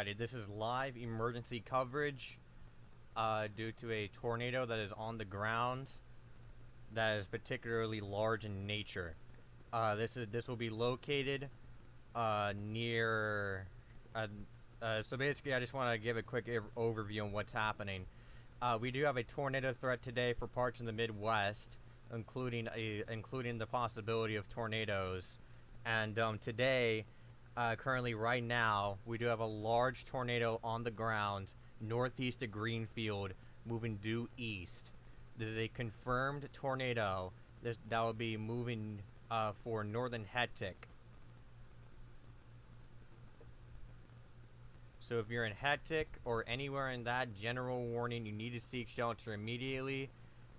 Alrighty, this is live emergency coverage due to a tornado that is on the ground that is particularly large in nature. This will be located near. So basically, I just want to give a quick overview on what's happening. We do have a tornado threat today for parts in the Midwest, including the possibility of tornadoes. And today, currently right now, we do have a large tornado on the ground northeast of Greenfield, moving due east. This is a confirmed tornado that will be moving for northern Hetic. So if you're in Hetic or anywhere in that general warning, you need to seek shelter immediately.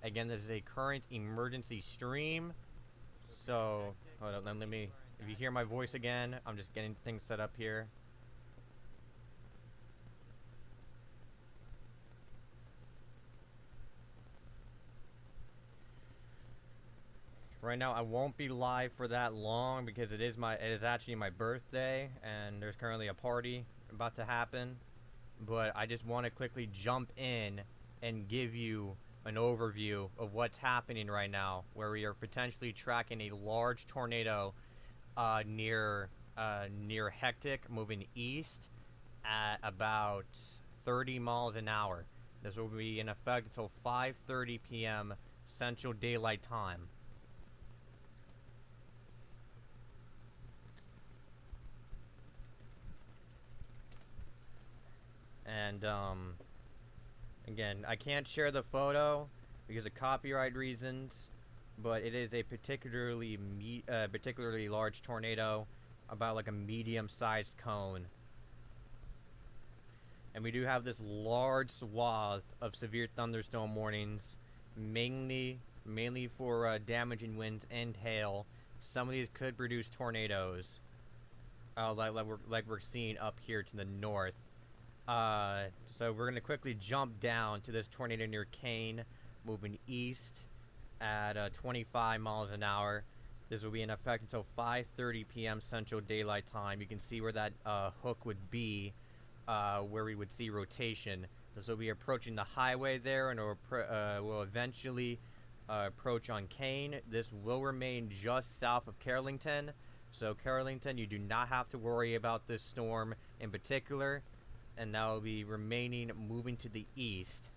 Again, this is a current emergency stream. So, hold on, let me, if you hear my voice again, I'm just getting things set up here. Right now, I won't be live for that long because it is actually my birthday, and there's currently a party about to happen. But I just want to quickly jump in and give you an overview of what's happening right now, where we are potentially tracking a large tornado near Hetic, moving east at about 30 miles an hour. This will be in effect until 5:30 p.m. Central Daylight Time. And again, I can't share the photo because of copyright reasons, but it is a particularly large tornado, about like a medium-sized cone. And we do have this large swath of severe thunderstorm warnings, mainly for damaging winds and hail. Some of these could produce tornadoes, like we're seeing up here to the north. So we're going to quickly jump down to this tornado near Kane, moving east at 25 miles an hour. This will be in effect until 5:30 p.m. Central Daylight Time. You can see where that hook would be, where we would see rotation. This will be approaching the highway there, and will eventually approach on Kane. This will remain just south of Carrollton. So Carrollton, you do not have to worry about this storm in particular. And that will be moving to the east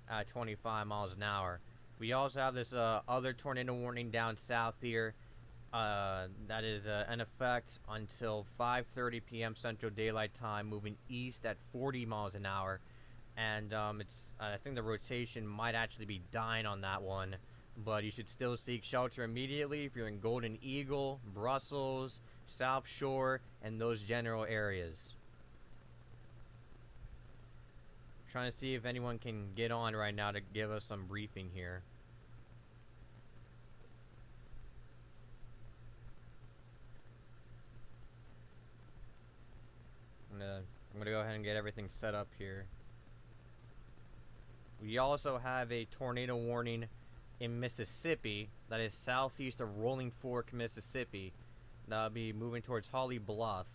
at 25 miles an hour. We also have this other tornado warning down south here that is in effect until 5:30 p.m. Central Daylight Time, moving east at 40 miles an hour. And I think the rotation might actually be dying on that one, but you should still seek shelter immediately if you're in Golden Eagle, Brussels, South Shore, and those general areas. Trying to see if anyone can get on right now to give us some briefing here. I'm gonna go ahead and get everything set up here. We also have a tornado warning in Mississippi that is southeast of Rolling Fork, Mississippi. That'll be moving towards Holly Bluff.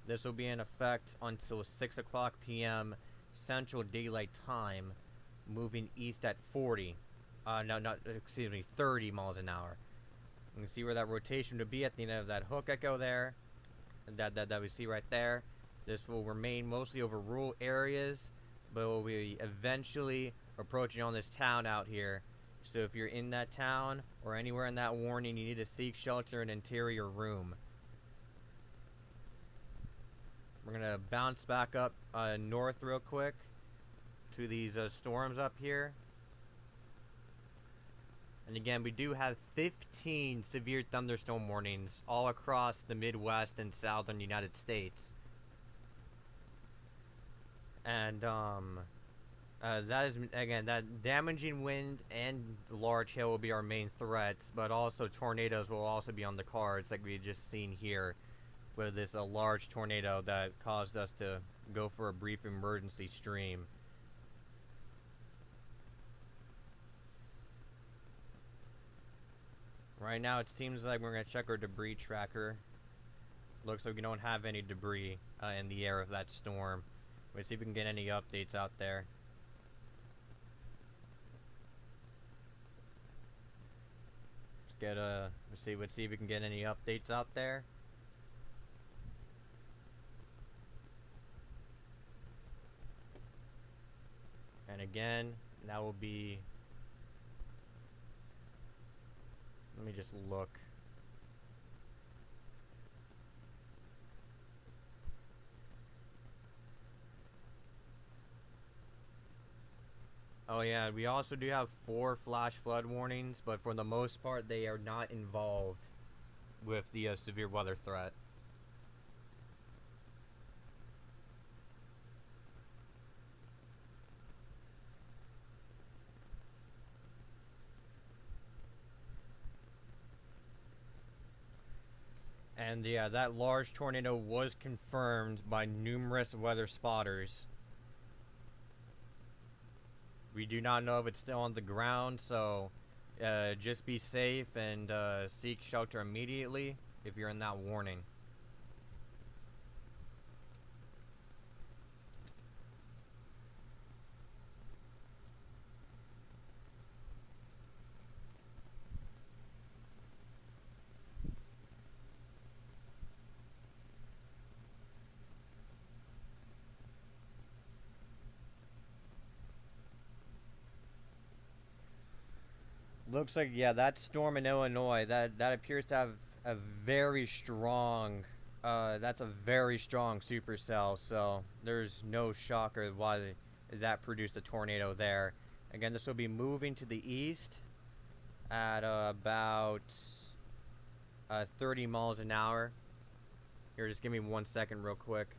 This will be in effect until 6 o'clock p.m. Central Daylight Time, moving east at 30 miles an hour. You can see where that rotation would be at the end of that hook echo there, that we see right there. This will remain mostly over rural areas, but will be eventually approaching on this town out here. So if you're in that town or anywhere in that warning, you need to seek shelter in an interior room. We're going to bounce back up north real quick to these storms up here. And again, we do have 15 severe thunderstorm warnings all across the Midwest and southern United States. And that is, again, that damaging wind and large hail will be our main threats, but also tornadoes will also be on the cards, like we had just seen here with this large tornado that caused us to go for a brief emergency stream. Right now it seems like we're going to check our debris tracker Looks like we don't have any debris in the air of that storm. Let's see if we can get any updates out there. Let's see if we can get any updates out there. And again, that will be, let me just look. Oh yeah, we also do have 4 flash flood warnings, but for the most part they are not involved with the severe weather threat. And yeah, that large tornado was confirmed by numerous weather spotters. We do not know if it's still on the ground, so just be safe and seek shelter immediately if you're in that warning. Looks like, yeah, that storm in Illinois, that appears to have a very strong, that's a very strong supercell, so there's no shocker why that produced a tornado there. Again, this will be moving to the east at about 30 miles an hour. Here, just give me 1 second real quick.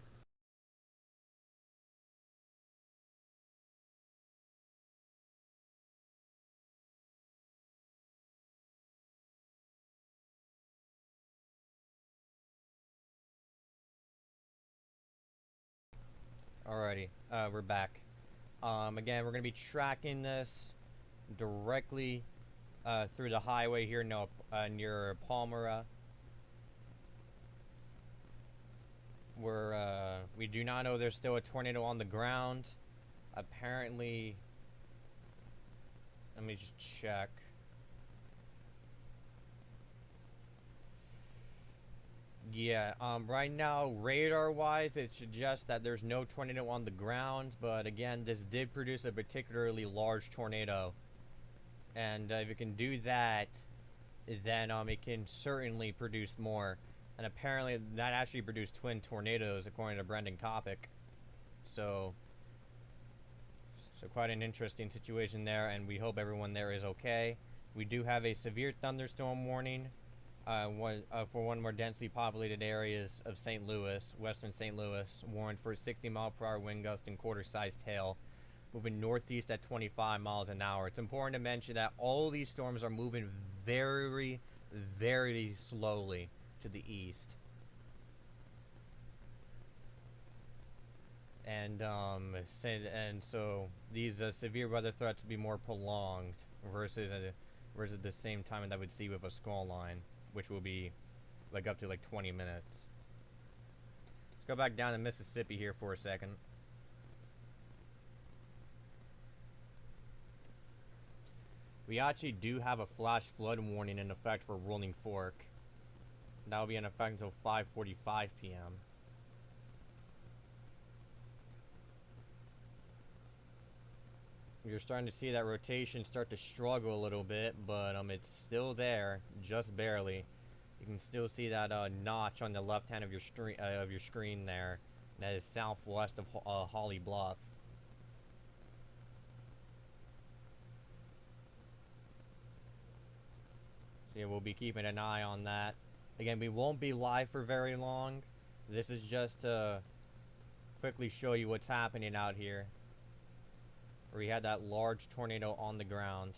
Alrighty, we're back. Again, we're going to be tracking this directly through the highway here near Palmyra. We do not know there's still a tornado on the ground. Apparently, let me just check. Yeah, right now, radar-wise, it suggests that there's no tornado on the ground, but again, this did produce a particularly large tornado. And if it can do that, then it can certainly produce more. And apparently, that actually produced twin tornadoes, according to Brendan Kopic. So quite an interesting situation there, and we hope everyone there is okay. We do have a severe thunderstorm warning for one of more densely populated areas of St. Louis, western St. Louis, warned for 60-mile-per-hour wind gust and quarter-sized hail, moving northeast at 25 miles an hour. It's important to mention that all these storms are moving very, very slowly to the east. And so these severe weather threats will be more prolonged versus the same time that we'd see with a squall line, which will be like up to like 20 minutes. Let's go back down to Mississippi here for a second. We actually do have a flash flood warning in effect for Rolling Fork. That will be in effect until 5:45 p.m. You're starting to see that rotation start to struggle a little bit, but it's still there, just barely. You can still see that notch on the left hand of your screen there. That is southwest of Holly Bluff. So yeah, we'll be keeping an eye on that. Again, we won't be live for very long. This is just to quickly show you what's happening out here. We had that large tornado on the ground.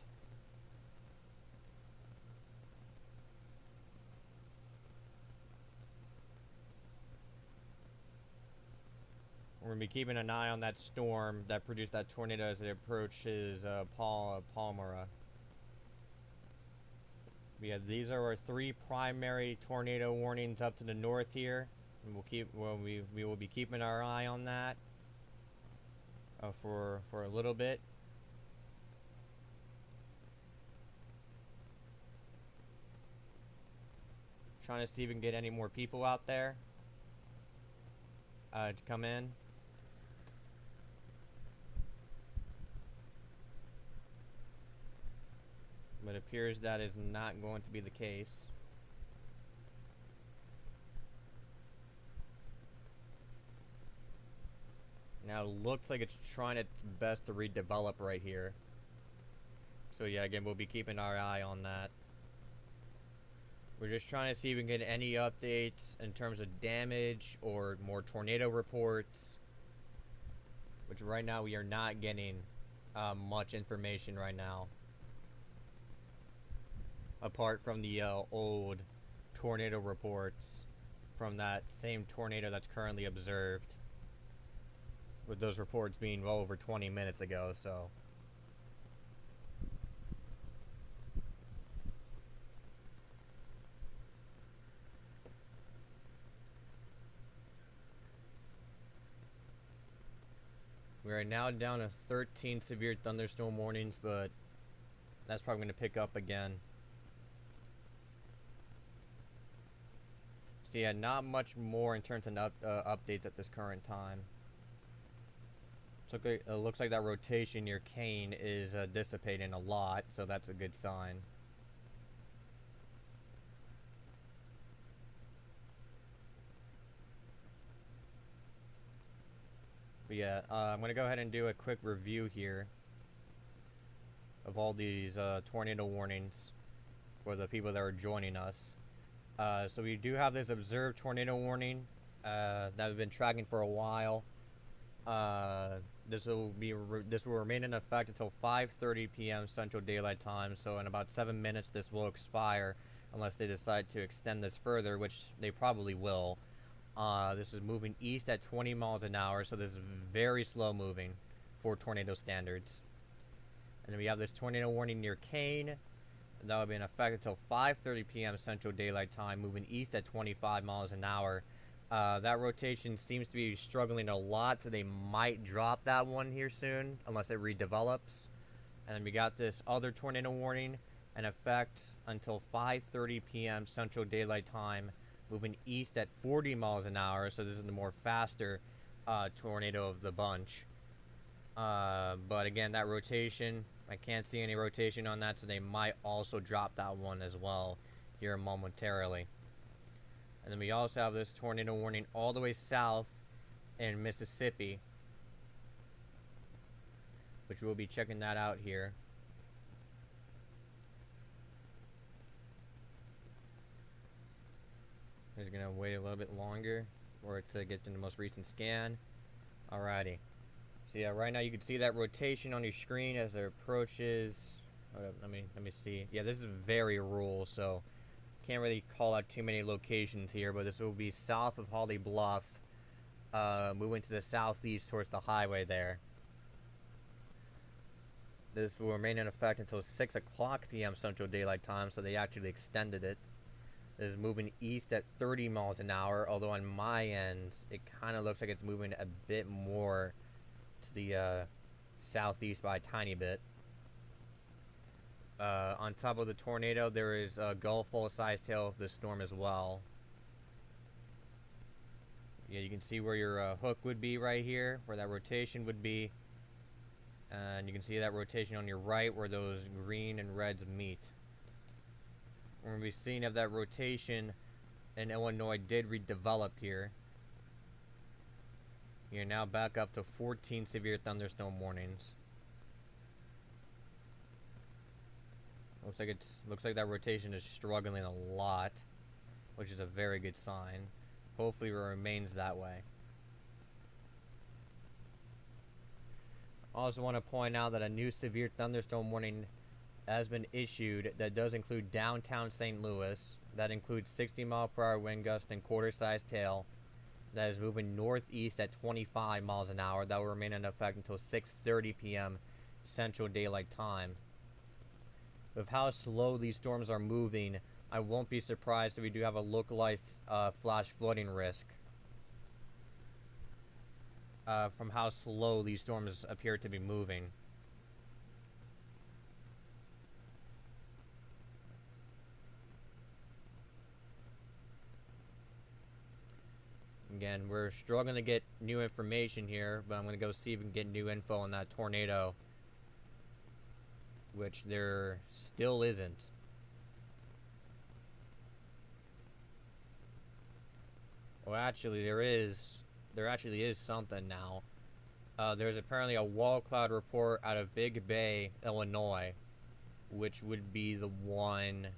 We're going to be keeping an eye on that storm that produced that tornado as it approaches Palmyra. Yeah, these are our 3 primary tornado warnings up to the north here. And we will be keeping our eye on that for a little bit. Trying to see if we can get any more people out there to come in. But it appears that is not going to be the case. Now it looks like it's trying its best to redevelop right here. So yeah, again, we'll be keeping our eye on that. We're just trying to see if we can get any updates in terms of damage or more tornado reports. Which right now we are not getting much information right now. Apart from the old tornado reports from that same tornado that's currently observed. With those reports being well over 20 minutes ago, so. We are now down to 13 severe thunderstorm warnings, but that's probably going to pick up again. So yeah, not much more in terms of updates at this current time. So it looks like that rotation near Kane is dissipating a lot, so that's a good sign. But yeah, I'm going to go ahead and do a quick review here of all these tornado warnings for the people that are joining us. So we do have this observed tornado warning that we've been tracking for a while. This will remain in effect until 5:30 p.m. Central Daylight Time. So in about 7 minutes, this will expire unless they decide to extend this further, which they probably will. This is moving east at 20 miles an hour, so this is very slow moving for tornado standards. And then we have this tornado warning near Kane. That will be in effect until 5:30 p.m. Central Daylight Time, moving east at 25 miles an hour. That rotation seems to be struggling a lot, so they might drop that one here soon, unless it redevelops. And then we got this other tornado warning in effect until 5:30 p.m. Central Daylight Time, moving east at 40 miles an hour, so this is the more faster tornado of the bunch. But again, that rotation, I can't see any rotation on that, so they might also drop that one as well here momentarily. And then we also have this tornado warning all the way south in Mississippi, which we'll be checking that out here. I'm just gonna wait a little bit longer for it to get to the most recent scan. Alrighty. So yeah, right now you can see that rotation on your screen as it approaches. Let me see. Yeah, this is very rural, so can't really call out too many locations here, but this will be south of Holly Bluff, moving to the southeast towards the highway there. This will remain in effect until 6 o'clock p.m. Central Daylight Time, so they actually extended it. This is moving east at 30 miles an hour, although on my end, it kind of looks like it's moving a bit more to the southeast by a tiny bit. On top of the tornado, there is a golf ball sized tail of the storm as well. Yeah, you can see where your hook would be right here, where that rotation would be. And you can see that rotation on your right where those green and reds meet. We're going to be seeing if that rotation in Illinois did redevelop here. You're now back up to 14 severe thunderstorm warnings. Looks like that rotation is struggling a lot, which is a very good sign. Hopefully it remains that way. I also want to point out that a new severe thunderstorm warning has been issued that does include downtown St. Louis. That includes 60-mile-per-hour wind gust and quarter-sized tail. That is moving northeast at 25 miles an hour. That will remain in effect until 6:30 p.m. Central Daylight Time. With how slow these storms are moving, I won't be surprised if we do have a localized flash flooding risk from how slow these storms appear to be moving. Again, we're struggling to get new information here, but I'm going to go see if we can get new info on that tornado, which there still isn't. Well, actually, there actually is something now. There's apparently a wall cloud report out of Big Bay, Illinois, which would be the one.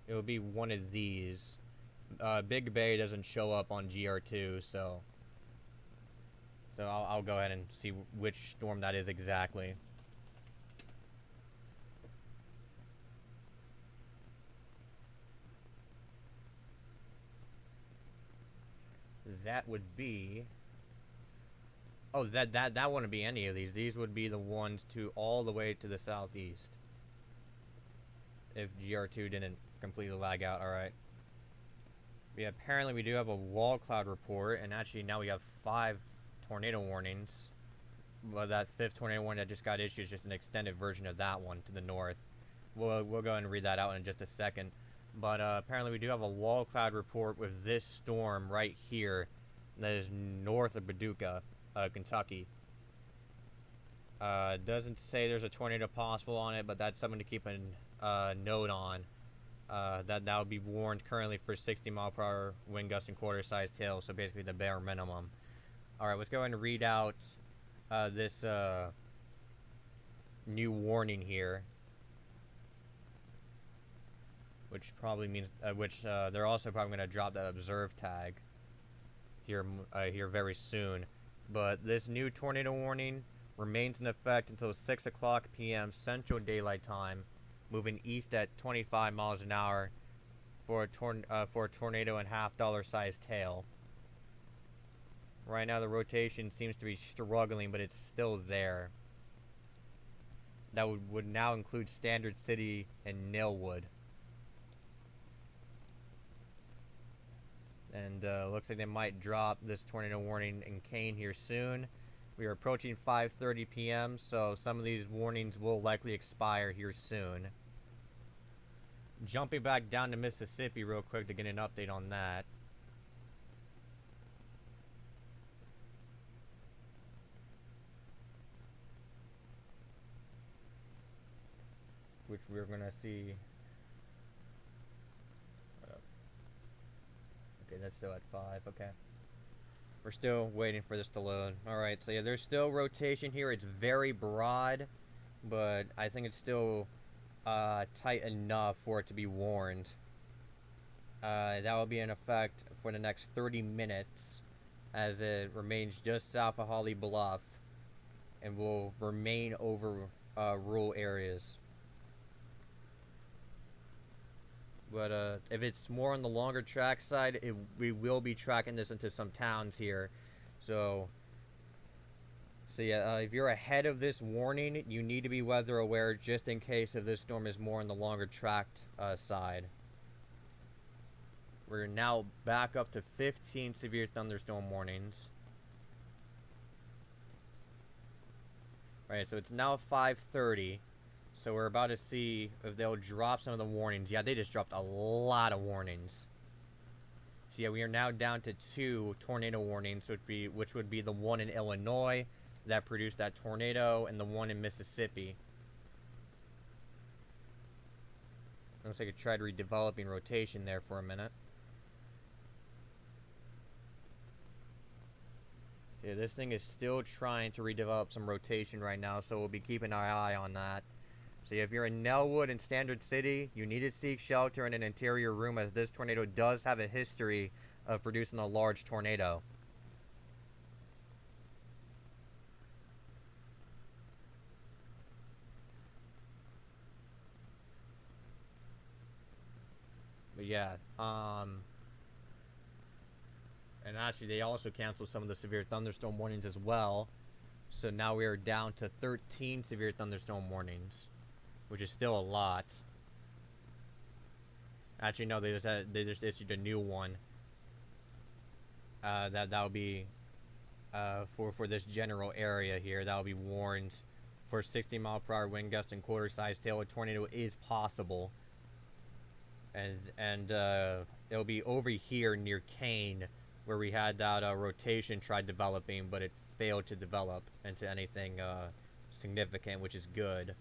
It would be one of these. Big Bay doesn't show up on GR2, so I'll go ahead and see which storm that is exactly. That would be. Oh, that wouldn't be any of these. These would be the ones to all the way to the southeast. If GR2 didn't completely lag out, alright. Yeah, apparently we do have a wall cloud report, and actually now we have 5 tornado warnings. But that 5th tornado warning that just got issued is just an extended version of that one to the north. We'll go ahead and read that out in just a second. But apparently we do have a wall cloud report with this storm right here that is north of Paducah, Kentucky. Doesn't say there's a tornado possible on it, but that's something to keep a note on. That would be warned currently for 60-mile-per-hour wind gusts and quarter-sized hail, so basically the bare minimum. Alright, let's go ahead and read out this new warning here. Which probably means, they're also probably going to drop that observe tag here very soon. But this new tornado warning remains in effect until 6 o'clock p.m. Central Daylight Time, moving east at 25 miles an hour for a tornado and half-dollar-sized hail. Right now, the rotation seems to be struggling, but it's still there. That would now include Standard City and Nailwood. And looks like they might drop this tornado warning in Kane here soon. We are approaching 5:30 p.m., so some of these warnings will likely expire here soon. Jumping back down to Mississippi real quick to get an update on that. Which we're going to see. Okay, that's still at 5. Okay. We're still waiting for this to load. Alright, so yeah, there's still rotation here. It's very broad, but I think it's still tight enough for it to be warned. That will be in effect for the next 30 minutes as it remains just south of Holly Bluff and will remain over rural areas. But if it's more on the longer track side, we will be tracking this into some towns here. So yeah, if you're ahead of this warning, you need to be weather aware just in case if this storm is more on the longer tracked side. We're now back up to 15 severe thunderstorm warnings. Right, so it's now 5:30. So we're about to see if they'll drop some of the warnings. Yeah, they just dropped a lot of warnings. So yeah, we are now down to 2 tornado warnings, which would be the one in Illinois that produced that tornado and the one in Mississippi. Looks like I tried redeveloping rotation there for a minute. Yeah, this thing is still trying to redevelop some rotation right now, so we'll be keeping our eye on that. So if you're in Nailwood and Standard City, you need to seek shelter in an interior room, as this tornado does have a history of producing a large tornado. But yeah, and actually they also canceled some of the severe thunderstorm warnings as well. So now we are down to 13 severe thunderstorm warnings, which is still a lot. Actually, no, they just issued a new one. That'll be for this general area here. That'll be warned for 60-mile-per-hour wind gust and quarter-sized tail. A tornado is possible, and it'll be over here near Kane, where we had that rotation tried developing, but it failed to develop into anything significant, which is good.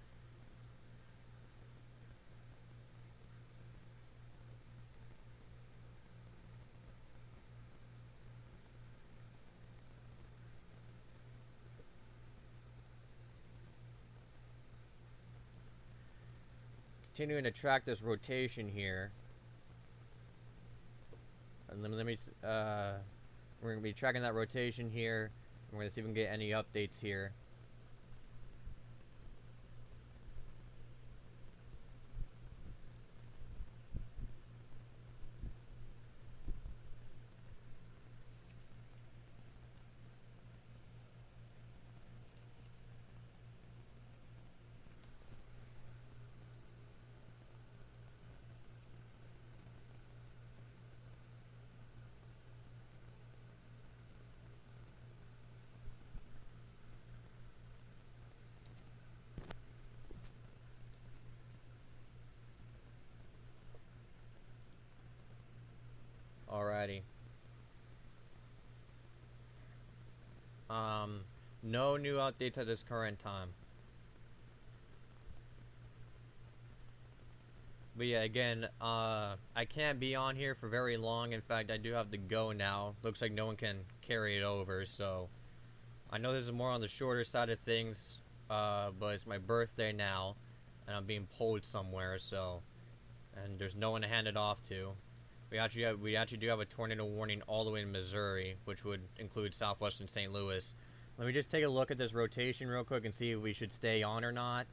Continuing to track this rotation here. And let me we're going to be tracking that rotation here. We're going to see if we can get any updates here. Alrighty. No new updates at this current time. But yeah, again, I can't be on here for very long. In fact, I do have to go now. Looks like no one can carry it over, so I know this is more on the shorter side of things, but it's my birthday now, and I'm being pulled somewhere, so, and there's no one to hand it off to. We actually do have a tornado warning all the way in Missouri, which would include southwestern St. Louis. Let me just take a look at this rotation real quick and see if we should stay on or not.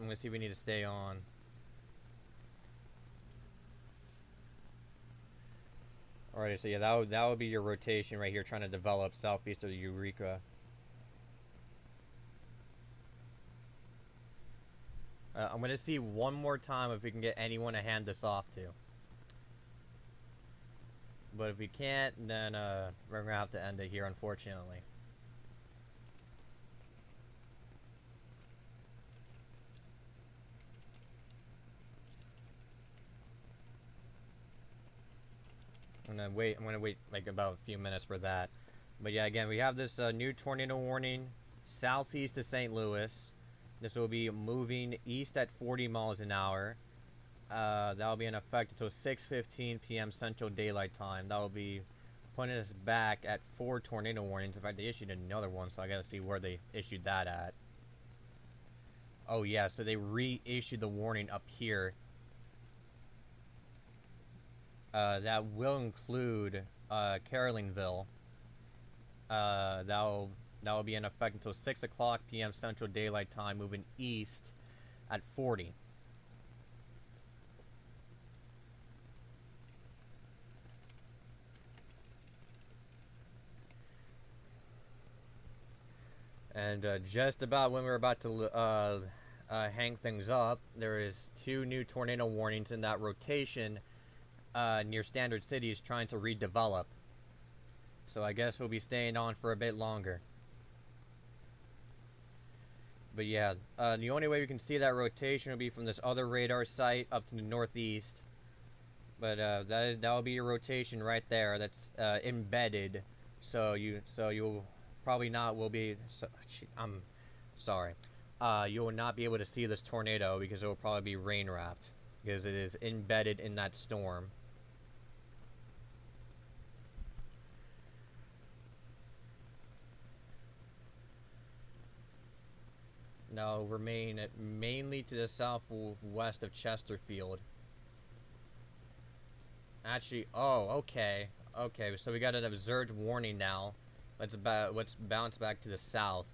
I'm gonna see if we need to stay on. Alright, so yeah, that would be your rotation right here, trying to develop southeast of the Eureka. I'm gonna see one more time if we can get anyone to hand this off to. But if we can't, then we're gonna have to end it here, unfortunately. I'm gonna wait like about a few minutes for that. But yeah, again, we have this new tornado warning southeast of St. Louis. This will be moving east at 40 miles an hour. That will be in effect until 6:15 p.m. Central Daylight Time. That will be putting us back at 4 tornado warnings. In fact, they issued another one, so I gotta see where they issued that at. Oh yeah, so they reissued the warning up here. That will include Carolynville. That will be in effect until 6 o'clock p.m. Central Daylight Time, moving east at 40. And just about when we're about to hang things up, there is 2 new tornado warnings in that rotation near Standard Cities trying to redevelop. So I guess we'll be staying on for a bit longer. But yeah, the only way we can see that rotation will be from this other radar site up to the northeast. But that'll be your rotation right there. That's embedded. So you'll probably not will be. I'm sorry. You will not be able to see this tornado because it will probably be rain wrapped because it is embedded in that storm. Now remain mainly to the southwest of Chesterfield. Actually, oh, okay, so we got an observed warning now. Let's bounce back to the south.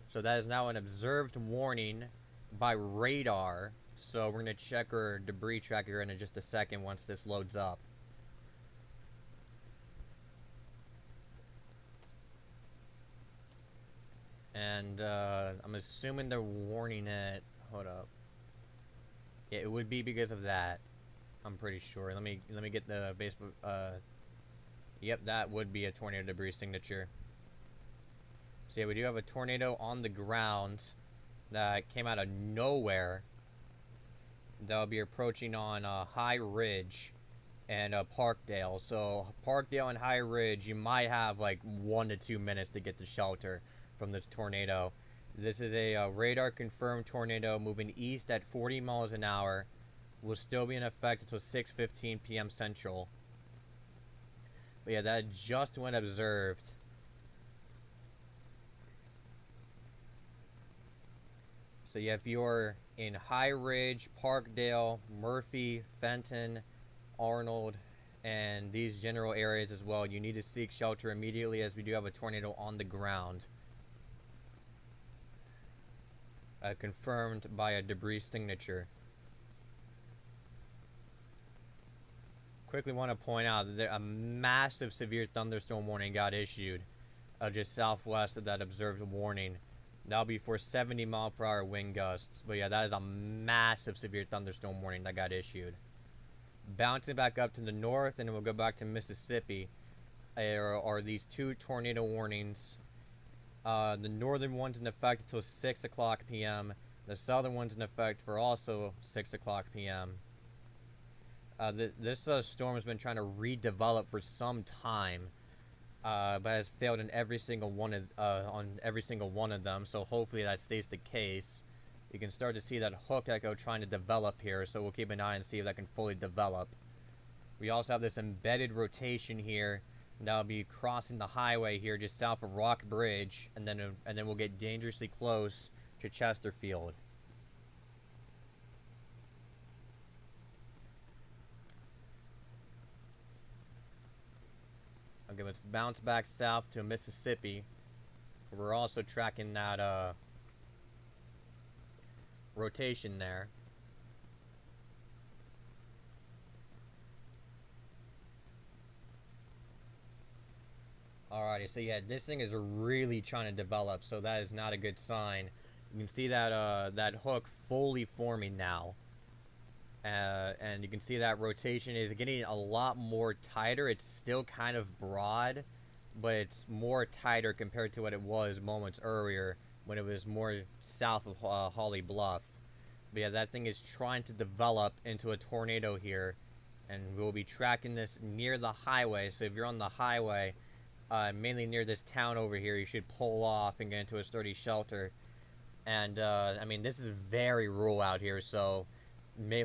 So that is now an observed warning by radar. So we're gonna check our debris tracker in just a second once this loads up. And I'm assuming they're warning it. hold up. Yeah, it would be because of that. I'm pretty sure. Let me get the baseball. Yep, that would be a tornado debris signature. So yeah, we do have a tornado on the ground that came out of nowhere. That'll be approaching on High Ridge and Parkdale. So Parkdale and High Ridge, you might have like 1 to 2 minutes to get to shelter from this tornado. This is a radar confirmed tornado moving east at 40 miles an hour. Will still be in effect until 6:15 p.m. Central. But yeah, that just went observed. So yeah, if you're in High Ridge, Parkdale, Murphy, Fenton, Arnold, and these general areas as well, you need to seek shelter immediately, as we do have a tornado on the ground. Confirmed by a debris signature. Quickly want to point out that a massive severe thunderstorm warning got issued just southwest of that observed warning. That'll be for 70-mile-per-hour wind gusts. But yeah, that is a massive severe thunderstorm warning that got issued. Bouncing back up to the north, and then we'll go back to Mississippi, are these 2 tornado warnings. The northern one's in effect until 6 o'clock p.m. The southern one's in effect for also 6 o'clock p.m. This storm has been trying to redevelop for some time, but has failed in every single one of them. So hopefully that stays the case. You can start to see that hook echo trying to develop here, so we'll keep an eye and see if that can fully develop. We also have this embedded rotation here that'll be crossing the highway here just south of Rock Bridge, and then we'll get dangerously close to Chesterfield. Okay, let's bounce back south to Mississippi. We're also tracking that rotation there. Alrighty, so yeah, this thing is really trying to develop, so that is not a good sign. You can see that that hook fully forming now. And you can see that rotation is getting a lot more tighter. It's still kind of broad, but it's more tighter compared to what it was moments earlier when it was more south of Holly Bluff. But yeah, that thing is trying to develop into a tornado here, and we'll be tracking this near the highway. So if you're on the highway, mainly near this town over here, you should pull off and get into a sturdy shelter. And I mean, this is very rural out here, so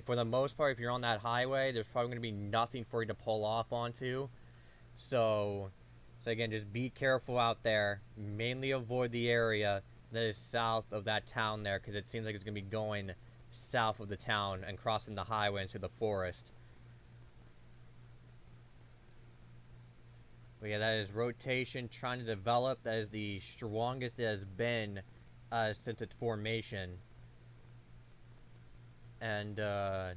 for the most part, if you're on that highway, there's probably going to be nothing for you to pull off onto. So again, just be careful out there. Mainly avoid the area that is south of that town there, because it seems like it's going to be going south of the town and crossing the highway into the forest. But yeah, that is rotation trying to develop. That is the strongest it has been since its formation. And that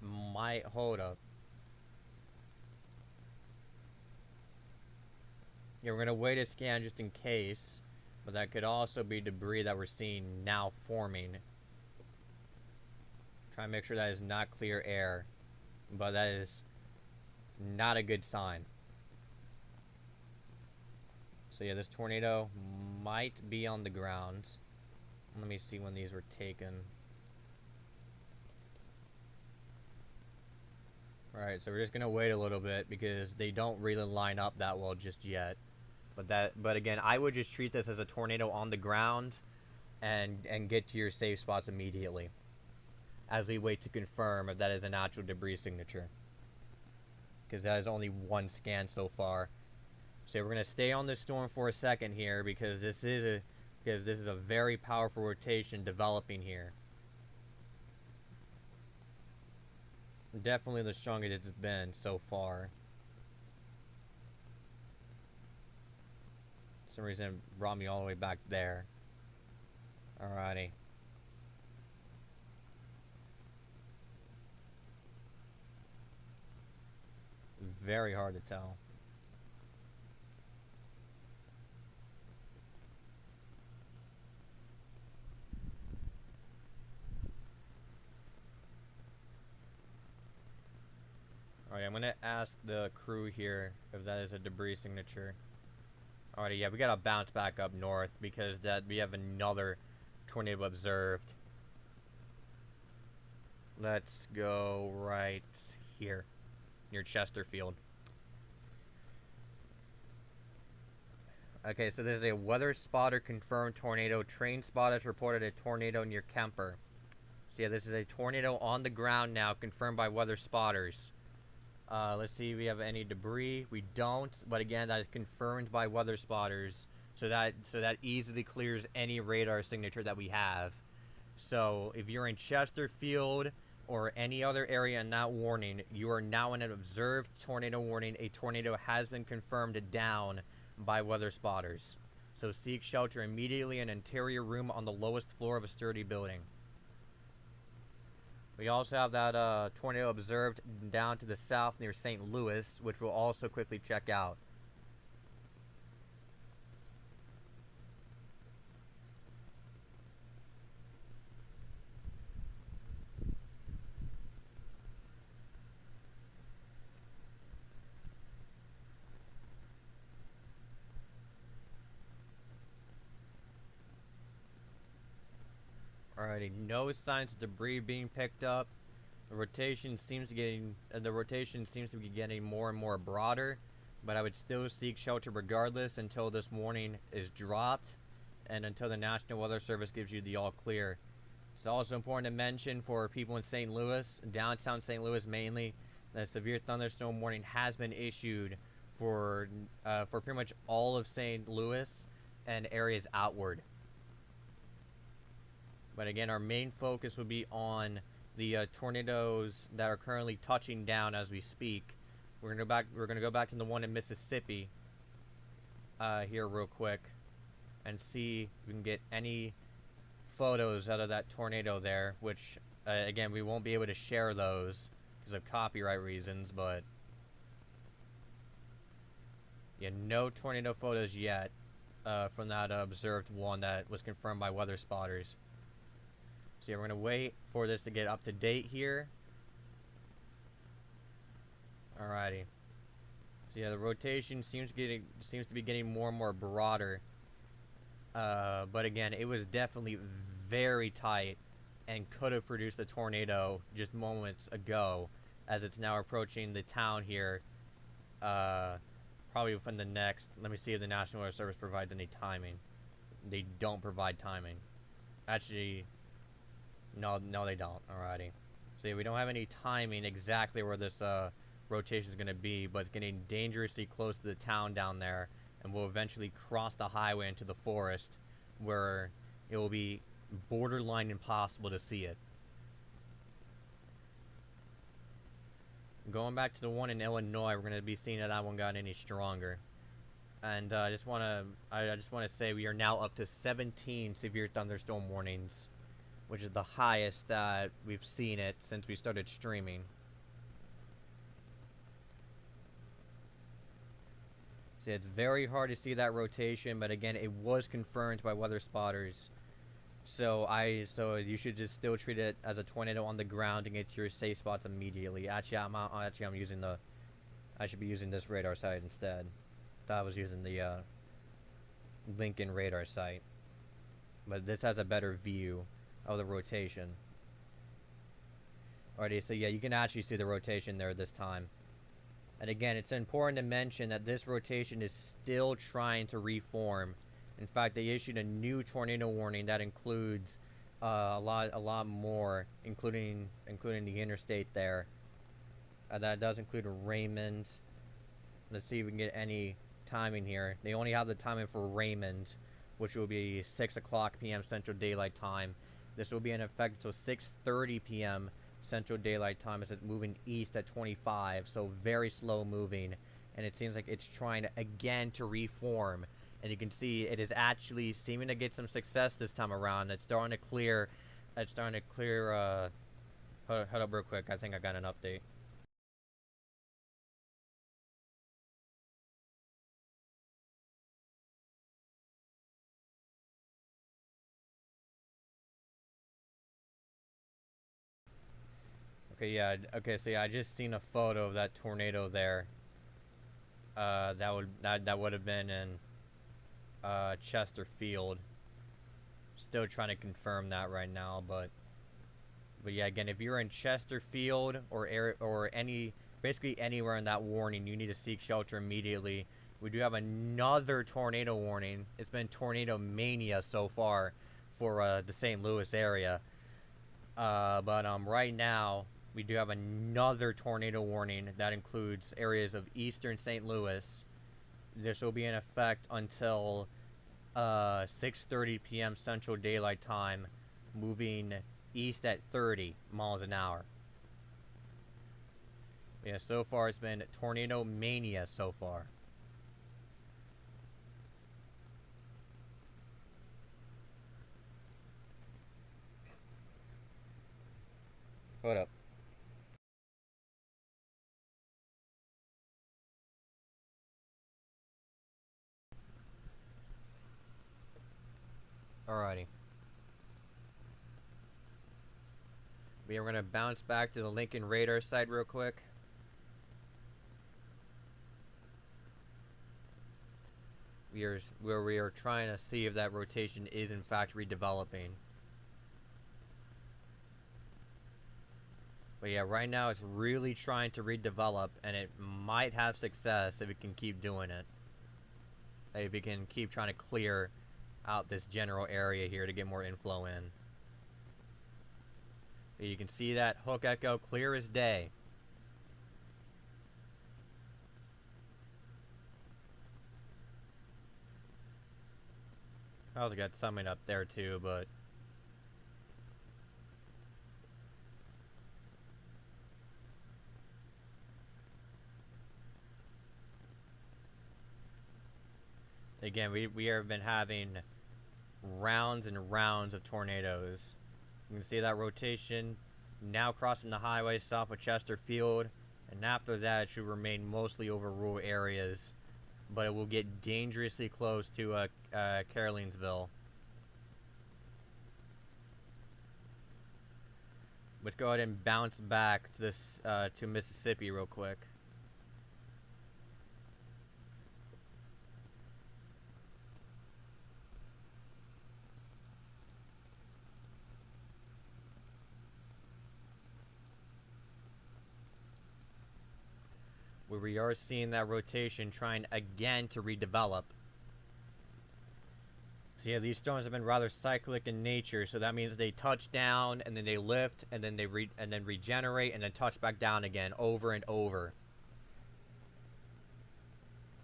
might hold up. Yeah, we're gonna wait a scan just in case, but that could also be debris that we're seeing now forming. Try and make sure that is not clear air, but that is not a good sign. So yeah, this tornado might be on the ground. Let me see when these were taken. Alright, so we're just gonna wait a little bit because they don't really line up that well just yet. But again, I would just treat this as a tornado on the ground and get to your safe spots immediately as we wait to confirm if that is an actual debris signature, because that is only one scan so far. So we're gonna stay on this storm for a second here because this is a very powerful rotation developing here. Definitely the strongest it's been so far. For some reason it brought me all the way back there. Alrighty. Very hard to tell. Alright, I'm gonna ask the crew here if that is a debris signature. Alrighty, yeah, we gotta bounce back up north because we have another tornado observed. Let's go right here, near Chesterfield. Okay, so this is a weather spotter confirmed tornado. Train spotters reported a tornado near Kemper. So yeah, this is a tornado on the ground now, confirmed by weather spotters. Let's see if we have any debris. We don't, but again, that is confirmed by weather spotters. So that easily clears any radar signature that we have. So if you're in Chesterfield or any other area in that warning, you are now in an observed tornado warning. A tornado has been confirmed down by weather spotters. So seek shelter immediately in an interior room on the lowest floor of a sturdy building. We also have that tornado observed down to the south near St. Louis, which we'll also quickly check out. Alrighty, no signs of debris being picked up. The rotation seems to be getting more and more broader, but I would still seek shelter regardless until this warning is dropped and until the National Weather Service gives you the all clear. It's also important to mention for people in St. Louis, downtown St. Louis mainly, that a severe thunderstorm warning has been issued for pretty much all of St. Louis and areas outward. But again, our main focus would be on the tornadoes that are currently touching down as we speak. We're gonna go back to the one in Mississippi here real quick and see if we can get any photos out of that tornado there. Which again, we won't be able to share those because of copyright reasons. But yeah, no tornado photos yet from that observed one that was confirmed by weather spotters. So yeah, we're gonna wait for this to get up to date here. Alrighty. So yeah, the rotation seems to be getting more and more broader. But again, it was definitely very tight and could have produced a tornado just moments ago, as it's now approaching the town here. Probably within the next. Let me see if the National Weather Service provides any timing. They don't provide timing. Actually. No, they don't. Alrighty. So yeah, we don't have any timing exactly where this rotation is going to be, but it's getting dangerously close to the town down there, and we'll eventually cross the highway into the forest, where it will be borderline impossible to see it. Going back to the one in Illinois, we're going to be seeing if that one got any stronger. And I just want to say we are now up to 17 severe thunderstorm warnings, which is the highest that we've seen it since we started streaming. So it's very hard to see that rotation, but again, it was confirmed by weather spotters. So you should just still treat it as a tornado on the ground and get to your safe spots immediately. Actually, I should be using this radar site instead. Thought I was using the Lincoln radar site, but this has a better view of the rotation. Alrighty, so yeah, you can actually see the rotation there this time. And again, it's important to mention that this rotation is still trying to reform. In fact, they issued a new tornado warning that includes a lot more, including the interstate there. That does include Raymond. Let's see if we can get any timing here. They only have the timing for Raymond, which will be 6 o'clock p.m. Central Daylight Time. This will be in effect until 6:30 p.m. Central Daylight Time as it's moving east at 25, so very slow moving, and it seems like it's trying to, again, to reform. And you can see it is actually seeming to get some success this time around. It's starting to clear. Hold up real quick. I think I got an update. Okay, yeah. Okay, so yeah, I just seen a photo of that tornado there. That would have been in Chesterfield. Still trying to confirm that right now, but yeah, again, if you're in Chesterfield or basically anywhere in that warning, you need to seek shelter immediately. We do have another tornado warning. It's been tornado mania so far for the St. Louis area. But right now we do have another tornado warning that includes areas of eastern St. Louis. This will be in effect until 6:30 p.m. Central Daylight Time, moving east at 30 miles an hour. Yeah, so far it's been tornado mania so far. Hold up. Alrighty. We're going to bounce back to the Lincoln radar site real quick. Where we are trying to see if that rotation is in fact redeveloping. But yeah, right now it's really trying to redevelop, and it might have success if it can keep doing it. If it can keep trying to clear out this general area here to get more inflow in. You can see that hook echo clear as day. I also got something up there too, but again, we have been having rounds and rounds of tornadoes. You can see that rotation now crossing the highway south of Chesterfield, and after that it should remain mostly over rural areas, but it will get dangerously close to Carolinesville. Let's go ahead and bounce back to this to Mississippi real quick. Where we are seeing that rotation trying again to redevelop. So yeah, these storms have been rather cyclic in nature, so that means they touch down and then they lift and then they regenerate and then touch back down again over and over.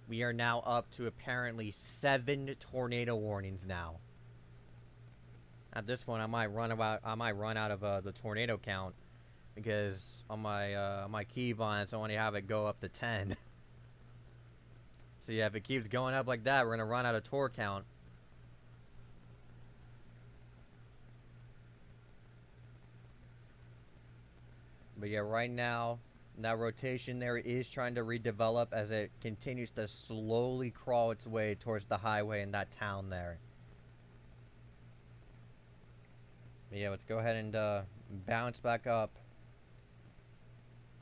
We are now up to apparently 7 tornado warnings now. At this point, I might run out of the tornado count, because on my keybinds I want to have it go up to 10. So yeah, if it keeps going up like that, we're gonna run out of tor count. But yeah, right now that rotation there is trying to redevelop as it continues to slowly crawl its way towards the highway in that town there. But yeah, let's go ahead and bounce back up.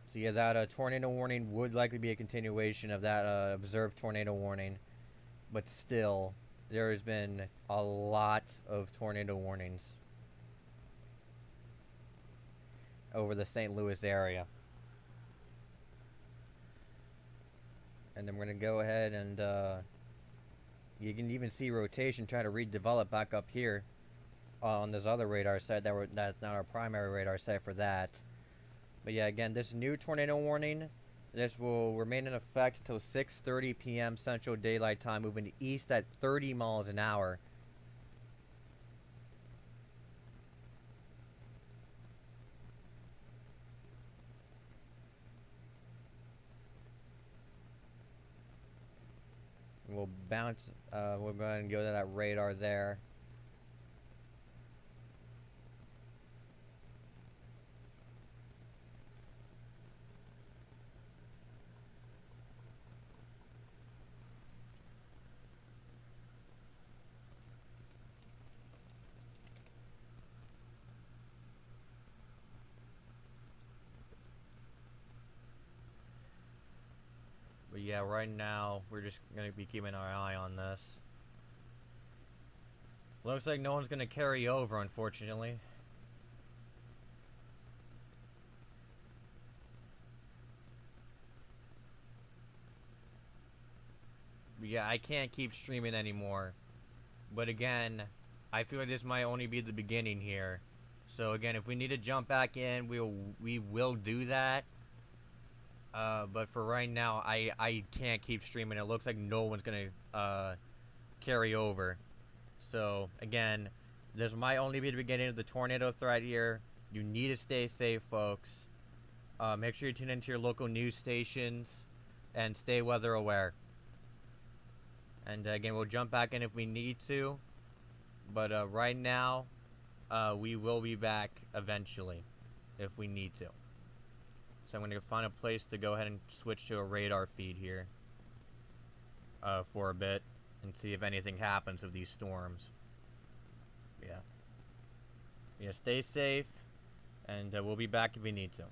So yeah, that tornado warning would likely be a continuation of that observed tornado warning, but still, there has been a lot of tornado warnings over the St. Louis area. And then we're going to go ahead and you can even see rotation try to redevelop back up here on this other radar set that's not our primary radar set for that. But yeah, again, this new tornado warning, this will remain in effect until 6:30 p.m. Central Daylight Time, moving east at 30 miles an hour. We'll bounce, we're going to go to that radar there. yeah, right now we're just gonna be keeping our eye on this. Looks like no one's gonna carry over, unfortunately. Yeah, I can't keep streaming anymore. But again, I feel like this might only be the beginning here. So again, if we need to jump back in, we will do that. But for right now, I can't keep streaming. It looks like no one's gonna carry over. So again, this might only be the beginning of the tornado threat here. You need to stay safe, folks. Make sure you tune into your local news stations and stay weather aware. And again, we'll jump back in if we need to. But right now, we will be back eventually if we need to. So I'm going to find a place to go ahead and switch to a radar feed here for a bit and see if anything happens with these storms. Yeah. Yeah, stay safe, and we'll be back if we need to.